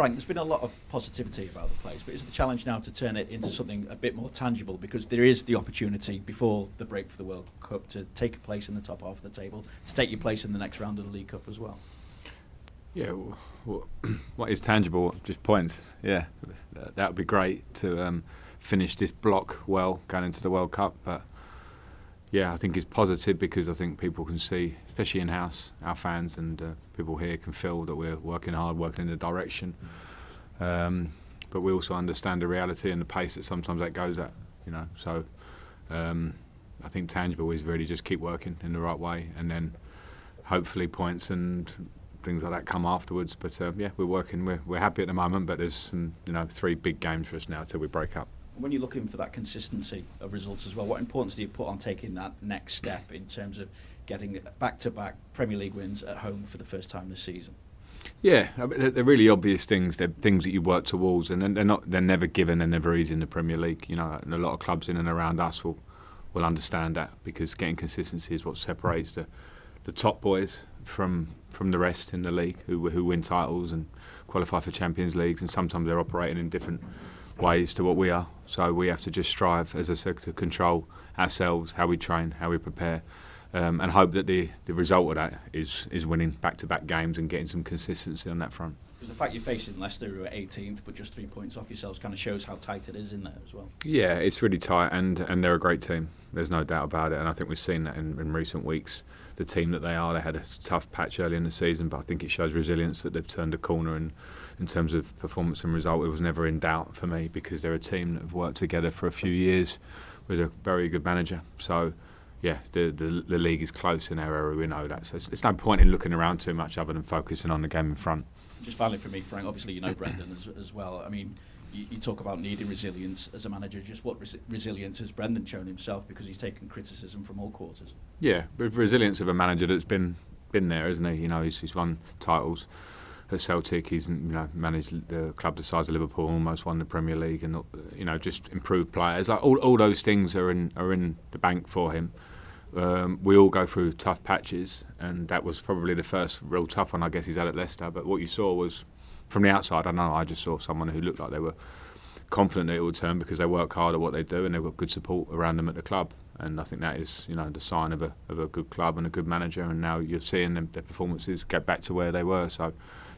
Frank, there's been a lot of positivity about the place, but is the challenge now to turn it into something a bit more tangible, because there is the opportunity before the break for the World Cup to take a place in the top half of the table, to take your place in the next round of the League Cup as well? Yeah, what is tangible? Just points. Yeah, that would be great to finish this block well going into the World Cup. But yeah, I think it's positive because I think people can see, especially in-house, our fans and people here can feel that we're working hard, working in the direction. But we also understand the reality and the pace that sometimes that goes at, you know. So I think tangible is really just keep working in the right way, and then hopefully points and things like that come afterwards. But yeah, we're working. We're happy at the moment, but there's some, 3 big games for us now till we break up. When you're looking for that consistency of results as well, what importance do you put on taking that next step in terms of getting back-to-back Premier League wins at home for the first time this season? Yeah, I mean, they're really obvious things. They're things that you work towards, and they're never given. They're never easy in the Premier League. And a lot of clubs in and around us will understand that, because getting consistency is what separates the top boys from the rest in the league who win titles and qualify for Champions Leagues, and sometimes they're operating in different ways to what we are. So we have to just strive, as I said, to control ourselves, how we train, how we prepare, and hope that the result of that is winning back-to-back games and getting some consistency on that front. Because the fact you're facing Leicester, who are 18th but just 3 points off yourselves, kind of shows how tight it is in there as well. Yeah, it's really tight, and they're a great team. There's no doubt about it, and I think we've seen that in recent weeks. The team that they had a tough patch early in the season, but I think it shows resilience that they've turned a corner, and in terms of performance and result, it was never in doubt for me, because they're a team that have worked together for a few years with a very good manager. So yeah, the league is close in our area, we know that. So it's no point in looking around too much other than focusing on the game in front. Just finally for me, Frank, obviously you know Brendan as well. I mean, you talk about needing resilience as a manager. Just what resilience has Brendan shown himself, because he's taken criticism from all quarters? Yeah, but resilience of a manager that's been there, isn't he? He's won titles at Celtic. He's managed the club the size of Liverpool, almost won the Premier League, and just improved players. Like all those things are in the bank for him. We all go through tough patches, and that was probably the first real tough one I guess he's had at Leicester. But what you saw was, from the outside, I just saw someone who looked like they were confident that it would turn, because they work hard at what they do and they've got good support around them at the club. And I think that is, the sign of a good club and a good manager. And now you're seeing their performances get back to where they were. So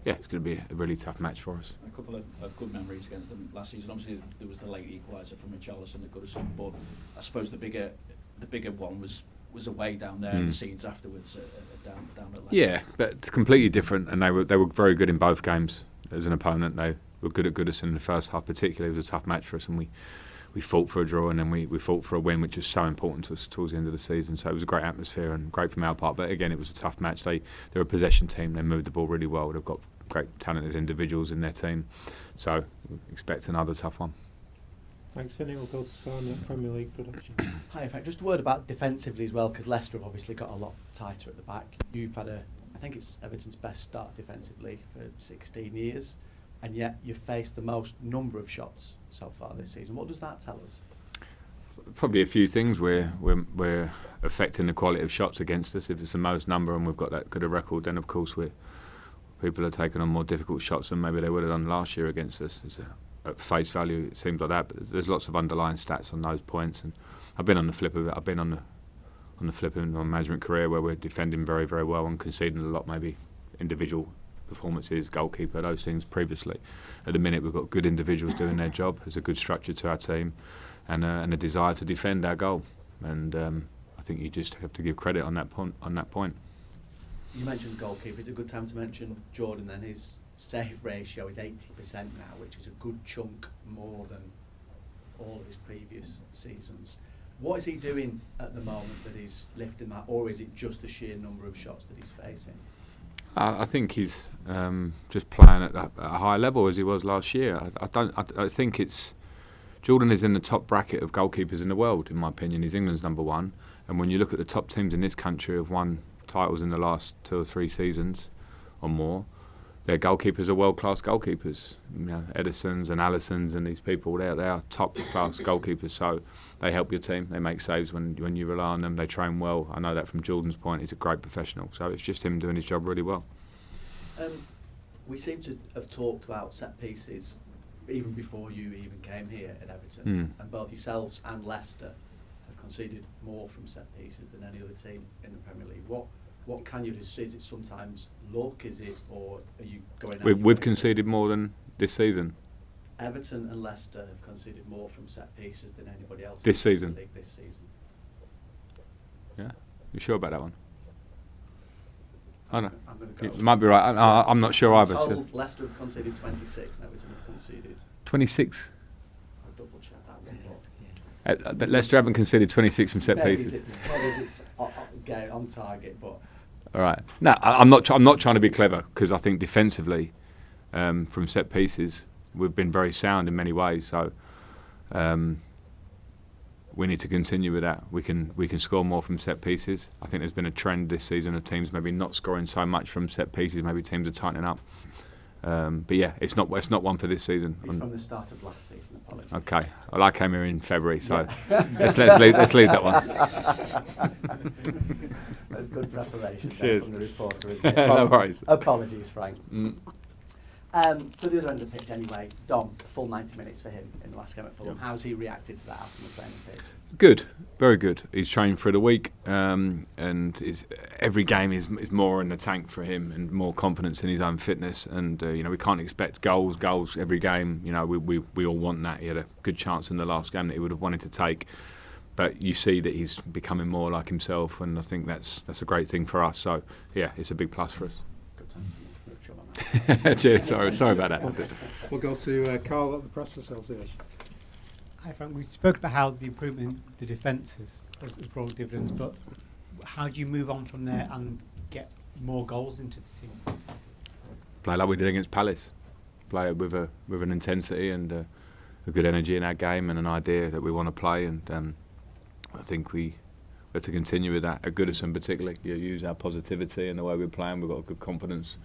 yeah, it's going to be a really tough match for us. A couple of good memories against them last season. Obviously, there was the late equaliser from Richarlison at Goodison, but I suppose the bigger one was away down there, and the scenes afterwards down at Leicester. Yeah, but completely different, and they were very good in both games as an opponent. They were good at Goodison in the first half, particularly. It was a tough match for us, and we fought for a draw, and then we fought for a win, which was so important to us towards the end of the season. So it was a great atmosphere and great from our part. But again, it was a tough match. They're a possession team. They moved the ball really well. They've got great talented individuals in their team. So expect another tough one. Thanks, Vinny. We'll go to Simon at Premier League production. Hi, Frank. Just a word about defensively as well, because Leicester have obviously got a lot tighter at the back. You've had I think it's Everton's best start defensively for 16 years, and yet you've faced the most number of shots so far this season. What does that tell us? Probably a few things. We're affecting the quality of shots against us. If it's the most number and we've got that good a record, then of course people are taking on more difficult shots than maybe they would have done last year against us. At face value, it seems like that, but there's lots of underlying stats on those points. And I've been on the flip of it. I've been on the flip in my management career, where we're defending very, very well and conceding a lot, maybe individual performances, goalkeeper, those things previously. At the minute, we've got good individuals doing their job. There's a good structure to our team, and a desire to defend our goal. And I think you just have to give credit on that point. You mentioned goalkeeper. It's a good time to mention Jordan. Then his save ratio is 80% now, which is a good chunk more than all of his previous seasons. What is he doing at the moment that he's lifting that, or is it just the sheer number of shots that he's facing? I think he's just playing at a high level as he was last year. I think it's Jordan is in the top bracket of goalkeepers in the world, in my opinion. He's England's number one, and when you look at the top teams in this country who've won titles in the last 2 or 3 seasons or more, their goalkeepers are world-class goalkeepers. Edison's and Allison's and these people, they are top-class goalkeepers. So they help your team. They make saves when you rely on them. They train well. I know that from Jordan's point. He's a great professional. So it's just him doing his job really well. We seem to have talked about set pieces even before you even came here at Everton, and both yourselves and Leicester have conceded more from set pieces than any other team in the Premier League. What can you do? Is it sometimes luck? Is it, or are you going? We've conceded more than this season. Everton and Leicester have conceded more from set pieces than anybody else This in the season? League this season. Yeah, you sure about that one? I don't know. I'm going to go. You might be right. I'm not sure either. Told So. Leicester have conceded 26 and Everton have conceded. 26. I'll double check that one. But Leicester haven't conceded 26 from set pieces. It's on target, but All right. No, I'm not trying to be clever, because I think defensively, from set pieces, we've been very sound in many ways. So we need to continue with that. We can score more from set pieces. I think there's been a trend this season of teams maybe not scoring so much from set pieces. Maybe teams are tightening up. But yeah, it's not one for this season. it's from the start of last season. Apologies. Okay. Well, I came here in February, so let's leave that one. That's good preparation. Cheers. From the reporter, isn't it? No worries. Apologies, Frank. So the other end of the pitch, anyway. Dom, full 90 minutes for him in the last game at Fulham. How's he reacted to that out on the training pitch? Good, very good. He's trained through the week, and every game is more in the tank for him, and more confidence in his own fitness. And we can't expect goals every game. We all want that. He had a good chance in the last game that he would have wanted to take, but you see that he's becoming more like himself, and I think that's a great thing for us. So yeah, it's a big plus for us. Good time for me. Cheers. Sorry about that. We'll go to Carl at the Press Association. Hi Frank, we spoke about how the improvement, the defence has brought dividends, but how do you move on from there and get more goals into the team? Play like we did against Palace. Play it with an intensity and a good energy in our game, and an idea that we want to play. And I think we have to continue with that. At Goodison particularly, use our positivity and the way we're playing. We've got good confidence.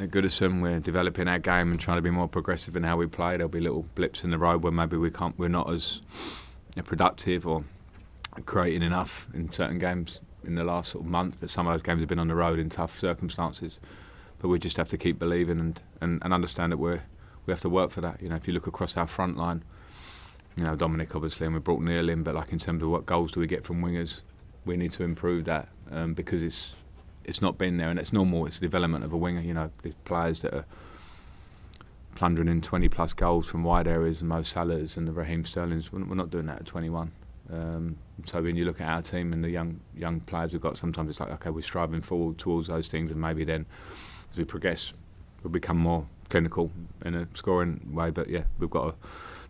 At Goodison, we're developing our game and trying to be more progressive in how we play. There'll be little blips in the road where maybe we're not as productive or creating enough in certain games in the last sort of month. But some of those games have been on the road in tough circumstances. But we just have to keep believing and understand that we have to work for that. If you look across our front line, Dominic obviously, and we brought Neil in, but like in terms of what goals do we get from wingers, we need to improve that because it's not been there, and it's normal. It's the development of a winger. These players that are plundering in 20 plus goals from wide areas, and Mo Salahs and the Raheem Sterlings. We're not doing that at 21. So when you look at our team and the young players we've got, sometimes it's like, okay, we're striving forward towards those things, and maybe then as we progress, we'll become more clinical in a scoring way. But yeah, we've got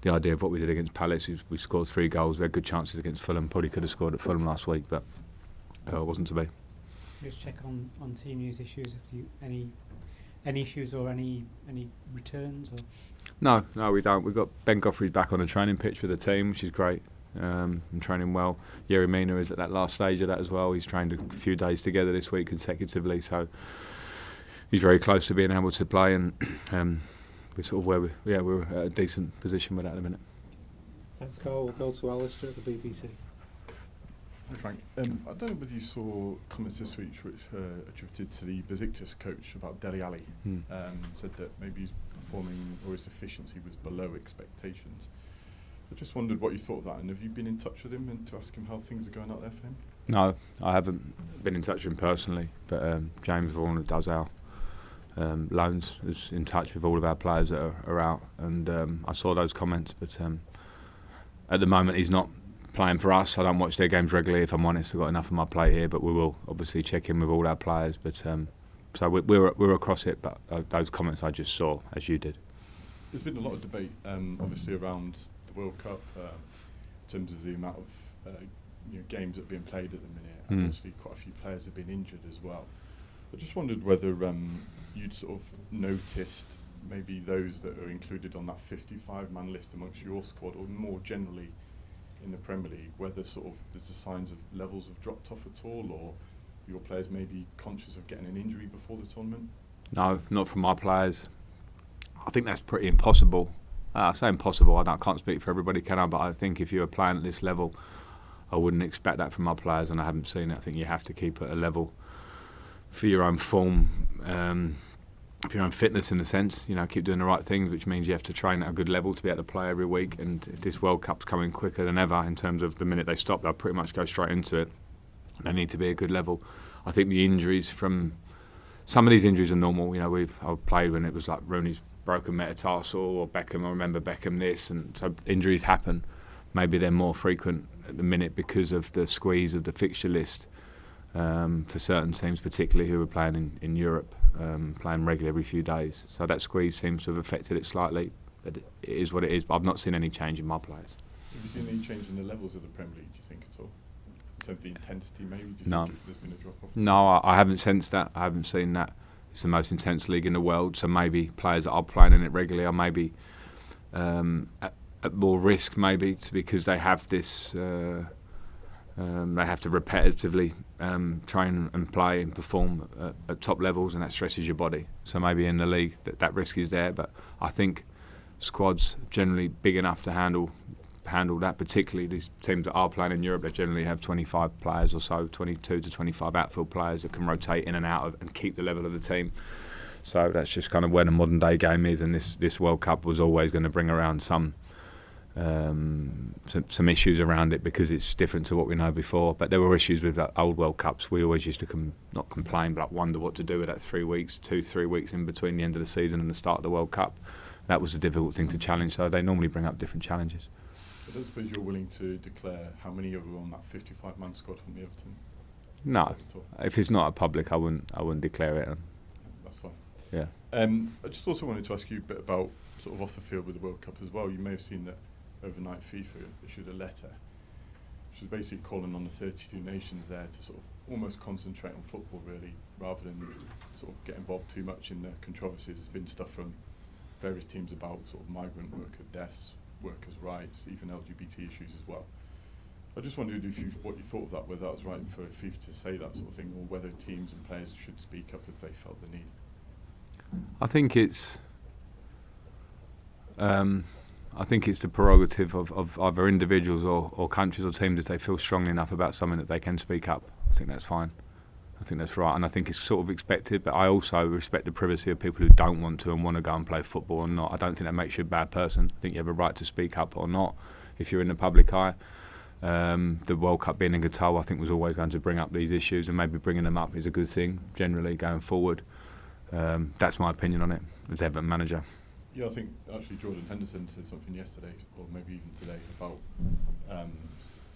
the idea of what we did against Palace. We scored 3 goals. We had good chances against Fulham. Probably could have scored at Fulham last week, but it wasn't to be. Just check on team news issues. If you any issues or any returns? Or? No, we don't. We've got Ben Goffrey's back on the training pitch with the team, which is great. And training well. Yerry Mina is at that last stage of that as well. He's trained a few days together this week consecutively, so he's very close to being able to play. And we're sort of we're at a decent position with that at the minute. Thanks, Carl. We'll go to Alistair at the BBC. Hi Frank. I don't know whether you saw comments this week which attributed to the Besiktas coach about Dele Alli. Said that maybe his performing or his efficiency was below expectations. I just wondered what you thought of that, and have you been in touch with him and to ask him how things are going out there for him? No, I haven't been in touch with him personally, but James Vaughan, who does our loans, is in touch with all of our players that are out, and I saw those comments, but at the moment he's not playing for us. I don't watch their games regularly, if I'm honest. I've got enough on my plate here, but we will obviously check in with all our players. But so we're across it, but those comments I just saw, as you did. There's been a lot of debate, obviously, around the World Cup in terms of the amount of games that are being played at the minute, and obviously quite a few players have been injured as well. I just wondered whether you'd sort of noticed maybe those that are included on that 55-man list amongst your squad, or more generally in the Premier League, whether sort of there's the signs of levels have dropped off at all, or your players may be conscious of getting an injury before the tournament? No, not from my players. I think that's pretty impossible. I say impossible, I can't speak for everybody, can I? But I think if you were playing at this level, I wouldn't expect that from my players, and I haven't seen it. I think you have to keep at a level for your own form. your own fitness in the sense, keep doing the right things, which means you have to train at a good level to be able to play every week. And if this World Cup's coming quicker than ever in terms of the minute they stop, they'll pretty much go straight into it. They need to be at a good level. I think the injuries some of these injuries are normal. I've played when it was like Rooney's broken metatarsal or Beckham. I remember Beckham this, and so injuries happen. Maybe they're more frequent at the minute because of the squeeze of the fixture list for certain teams, particularly who are playing in Europe. Playing regularly every few days, so that squeeze seems to have affected it slightly, but it is what it is. But I've not seen any change in my players. Have you seen any change in the levels of the Premier League, do you think, at all? In terms of the intensity, maybe? Do you No. think there's been a drop-off? No, I haven't sensed that. I haven't seen that. It's the most intense league in the world, so maybe players that are playing in it regularly are maybe at more risk, maybe, because they have this. They have to repetitively train and play and perform at top levels, and that stresses your body. So maybe in the league that risk is there, but I think squads generally big enough to handle that. Particularly these teams that are playing in Europe, they generally have 25 players or so, 22 to 25 outfield players that can rotate in and out of and keep the level of the team. So that's just kind of where the modern day game is, and this World Cup was always going to bring around some issues around it because it's different to what we know before. But there were issues with the old World Cups. We always used to not complain, but wonder what to do with that 3 weeks, 2-3 weeks in between the end of the season and the start of the World Cup. That was a difficult thing to challenge, so they normally bring up different challenges. I don't suppose you're willing to declare how many of you are on that 55-man squad from the Everton? No, if it's not a public, I wouldn't declare it. That's fine. Yeah. I just also wanted to ask you a bit about sort of off the field with the World Cup as well. You may have seen that overnight FIFA issued a letter which was basically calling on the 32 nations there to sort of almost concentrate on football really, rather than sort of get involved too much in the controversies. There's been stuff from various teams about sort of migrant worker deaths, workers' rights, even LGBT issues as well. I just wondered what you thought of that, whether that was right for FIFA to say that sort of thing, or whether teams and players should speak up if they felt the need. I think it's the prerogative of either individuals or countries or teams if they feel strongly enough about something that they can speak up. I think that's fine. I think that's right, and I think it's sort of expected, but I also respect the privacy of people who don't want to and want to go and play football or not. I don't think that makes you a bad person. I think you have a right to speak up or not if you're in the public eye. The World Cup being in Qatar, I think, was always going to bring up these issues, and maybe bringing them up is a good thing generally going forward. That's my opinion on it as Everton manager. Yeah, I think actually Jordan Henderson said something yesterday, or maybe even today, about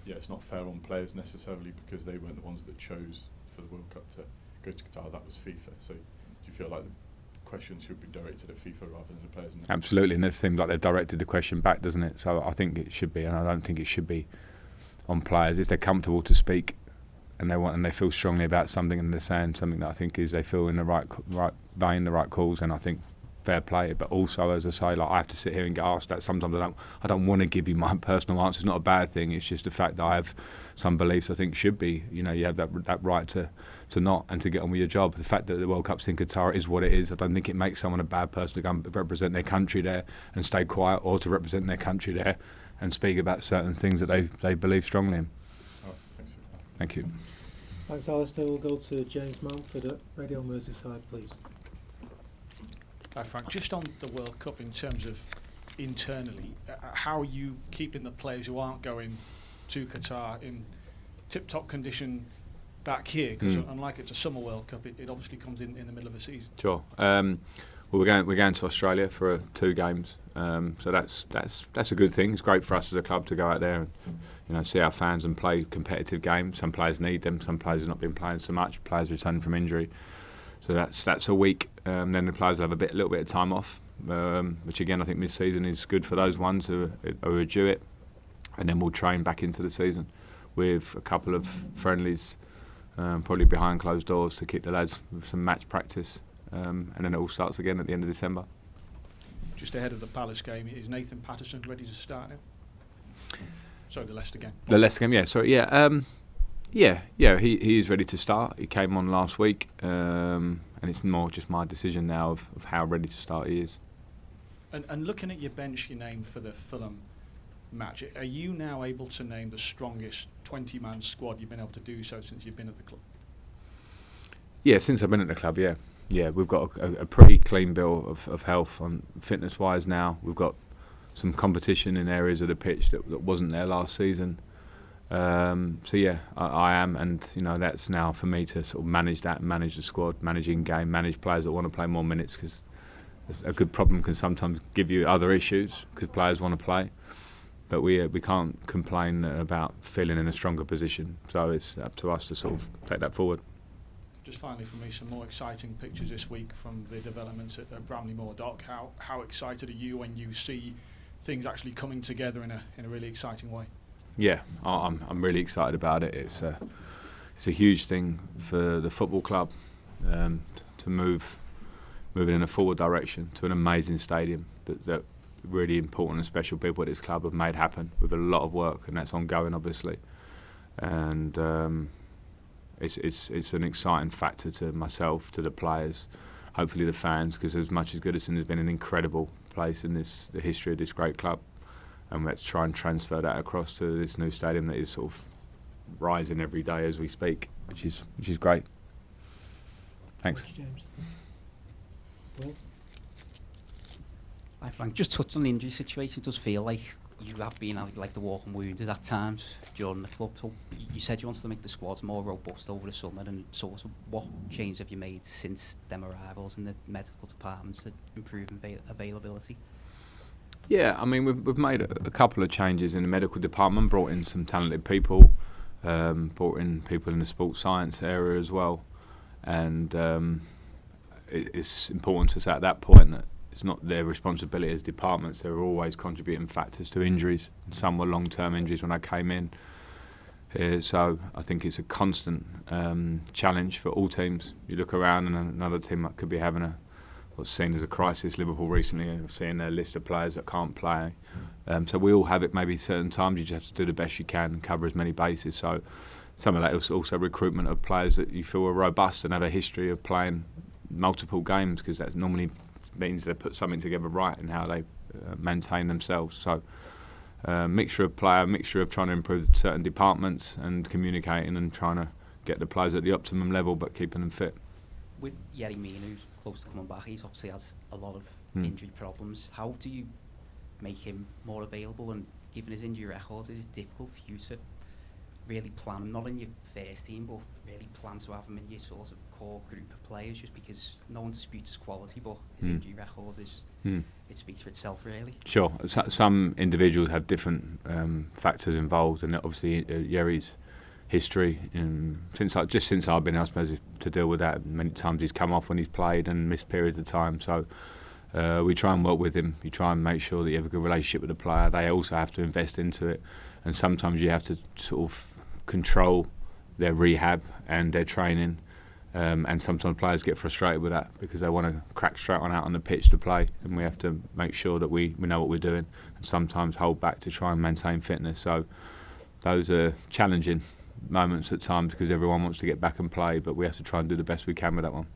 it's not fair on players necessarily because they weren't the ones that chose for the World Cup to go to Qatar. That was FIFA. So do you feel like the questions should be directed at FIFA rather than the players? Absolutely, and it seems like they've directed the question back, doesn't it? So I think it should be, and I don't think it should be on players if they're comfortable to speak and they feel strongly about something and they're saying something that I think is they feel in the right vein, the right cause, and I think fair play. But also, as I say, like I have to sit here and get asked that sometimes. I don't want to give you my personal answer. It's not a bad thing. It's just the fact that I have some beliefs I think should be. You have that right to not and to get on with your job. The fact that the World Cup's in Qatar is what it is. I don't think it makes someone a bad person to go and represent their country there and stay quiet, or to represent their country there and speak about certain things that they believe strongly in. Oh, thanks. Thank you. Thanks, Alistair. We'll go to James Mountford at Radio Merseyside, please. Hi Frank, just on the World Cup in terms of internally, how are you keeping the players who aren't going to Qatar in tip-top condition back here? Because unlike it's a summer World Cup, it obviously comes in the middle of a season. Sure. Well, we're going to Australia for 2 games, so that's a good thing. It's great for us as a club to go out there and see our fans and play competitive games. Some players need them. Some players have not been playing so much. Players returning from injury. So that's a week. Then the players will have a little bit of time off, which again I think this season is good for those ones who are due it. And then we'll train back into the season with a couple of friendlies, probably behind closed doors to keep the lads with some match practice. And then it all starts again at the end of December. Just ahead of the Palace game, is Nathan Patterson ready to start now? Sorry, the Leicester game. The Leicester game, yeah. Sorry, yeah. He is ready to start. He came on last week, and it's more just my decision now of how ready to start he is. And looking at your bench you named for the Fulham match, are you now able to name the strongest 20-man squad you've been able to do so since you've been at the club? Yeah, since I've been at the club, yeah. yeah, we've got a pretty clean bill of health on fitness-wise now. We've got some competition in areas of the pitch that wasn't there last season. So yeah, I am, and you know that's now for me to sort of manage that, manage the squad, manage in-game, manage players that want to play more minutes, because a good problem can sometimes give you other issues because players want to play. But we can't complain about feeling in a stronger position. So it's up to us to sort of take that forward. Just finally for me, some more exciting pictures this week from the developments at Bramley Moor Dock. How excited are you when you see things actually coming together in a really exciting way? Yeah, I'm really excited about it. It's a huge thing for the football club to move in a forward direction to an amazing stadium that really important and special people at this club have made happen with a lot of work, and that's ongoing obviously. And it's an exciting factor to myself, to the players, hopefully the fans, because as much as Goodison has been an incredible place in the history of this great club, and let's try and transfer that across to this new stadium that is sort of rising every day as we speak, which is great. Thanks. James. Will? Hi Frank, just touched on the injury situation. It does feel like you have been like the walking wounded at times during the club. So you said you wanted to make the squads more robust over the summer, and sort of what changes have you made since them arrivals in the medical departments to improve availability? Yeah, I mean we've made a couple of changes in the medical department, brought in some talented people, brought in people in the sports science area as well, and it's important to say at that point that it's not their responsibility as departments. They're always contributing factors to injuries. Some were long-term injuries when I came in. So I think it's a constant challenge for all teams. You look around and another team that could be having what's seen as a crisis. Liverpool recently have seen a list of players that can't play. So we all have it maybe certain times. You just have to do the best you can and cover as many bases. So some of that is also recruitment of players that you feel are robust and have a history of playing multiple games, because that normally means they put something together right in how they maintain themselves. So mixture of player, mixture of trying to improve certain departments and communicating and trying to get the players at the optimum level but keeping them fit. With Yerry Mina, who's close to coming back, he's obviously has a lot of injury problems. How do you make him more available? And given his injury records, is it difficult for you to really plan, not in your first team, but really plan to have him in your sort of core group of players, just because no one disputes his quality, but his injury records it speaks for itself really? Sure. Some individuals have different factors involved, and obviously Yerry's history, since I've been here, I suppose, to deal with that. Many times he's come off when he's played and missed periods of time, so we try and work with him. You try and make sure that you have a good relationship with the player. They also have to invest into it, and sometimes you have to sort of control their rehab and their training, and sometimes players get frustrated with that because they want to crack straight on out on the pitch to play, and we have to make sure that we know what we're doing, and sometimes hold back to try and maintain fitness. So those are challenging moments at times because everyone wants to get back and play, but we have to try and do the best we can with that one.